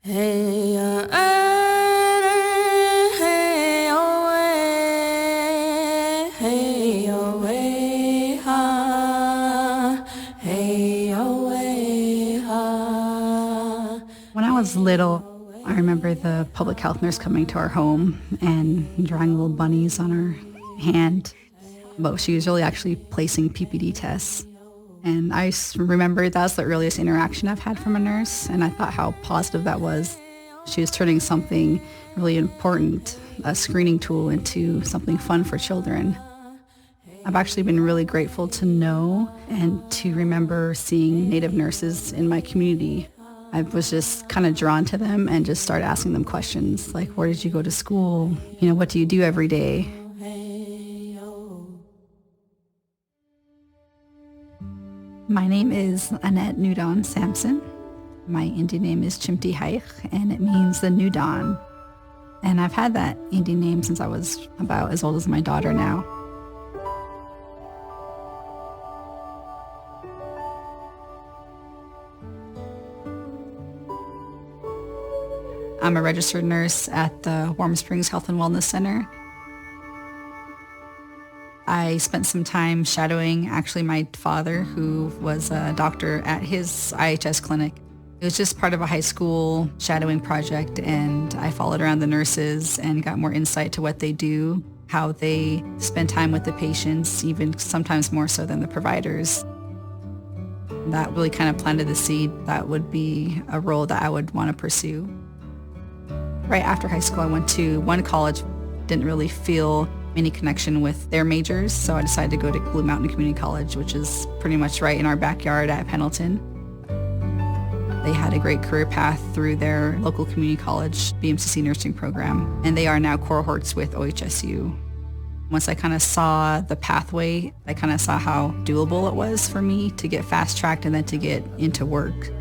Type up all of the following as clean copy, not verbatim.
Hey, hey, away, hey, away, ha, hey, away, ha. When I was little, I remember the public health nurse coming to our home and drawing little bunnies on her hand. But she was really actually placing PPD tests. And I remember that was the earliest interaction I've had from a nurse, and I thought how positive that was. She was turning something really important, a screening tool, into something fun for children. I've actually been really grateful to know and to remember seeing Native nurses in my community. I was just kind of drawn to them and just started asking them questions like, where did you go to school? What do you do every day? My name is Annette Sampson. My Indian name is Chimti Haich, and it means the new dawn. And I've had that Indian name since I was about as old as my daughter now. I'm a registered nurse at the Warm Springs Health and Wellness Center. I spent some time shadowing actually my father, who was a doctor at his IHS clinic. It was just part of a high school shadowing project, and I followed around the nurses and got more insight to what they do, how they spend time with the patients, even sometimes more so than the providers. That really kind of planted the seed that would be a role that I would want to pursue. Right after high school, I went to one college, didn't really feel any connection with their majors, so I decided to go to Blue Mountain Community College, which is pretty much right in our backyard at Pendleton. They had a great career path through their local community college BMCC nursing program, and they are now cohorts with OHSU. Once I kind of saw the pathway, I kind of saw how doable it was for me to get fast-tracked and then to get into work.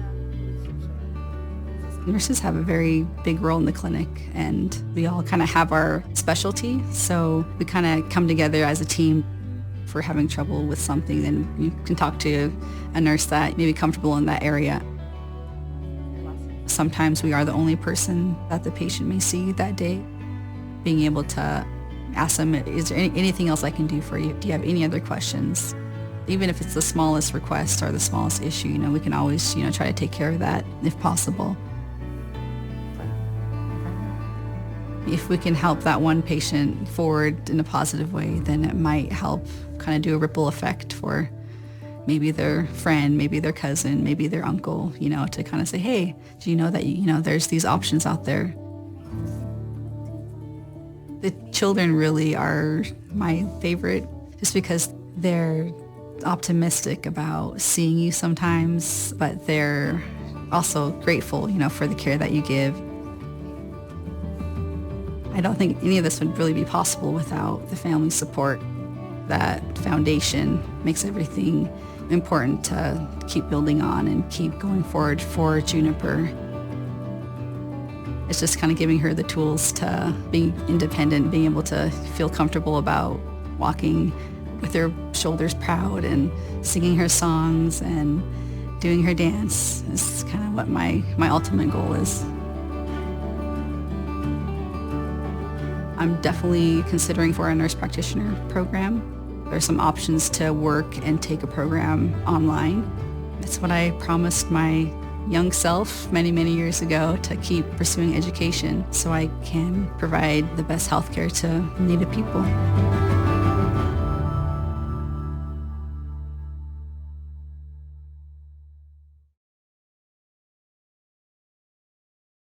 Nurses have a very big role in the clinic, and we all kind of have our specialty, so we kind of come together as a team. If we're having trouble with something, then you can talk to a nurse that may be comfortable in that area. Sometimes we are the only person that the patient may see that day. Being able to ask them, is there anything else I can do for you? Do you have any other questions? Even if it's the smallest request or the smallest issue, we can always, try to take care of that if possible. If we can help that one patient forward in a positive way, then it might help kind of do a ripple effect for maybe their friend, maybe their cousin, maybe their uncle, to kind of say, hey, do you know that, there's these options out there? The children really are my favorite just because they're optimistic about seeing you sometimes, but they're also grateful, for the care that you give. I don't think any of this would really be possible without the family support. That foundation makes everything important to keep building on and keep going forward for Juniper. It's just kind of giving her the tools to be independent, being able to feel comfortable about walking with her shoulders proud and singing her songs and doing her dance is kind of what my ultimate goal is. I'm definitely considering for a nurse practitioner program. There's some options to work and take a program online. It's what I promised my young self many, many years ago, to keep pursuing education so I can provide the best healthcare to Native people.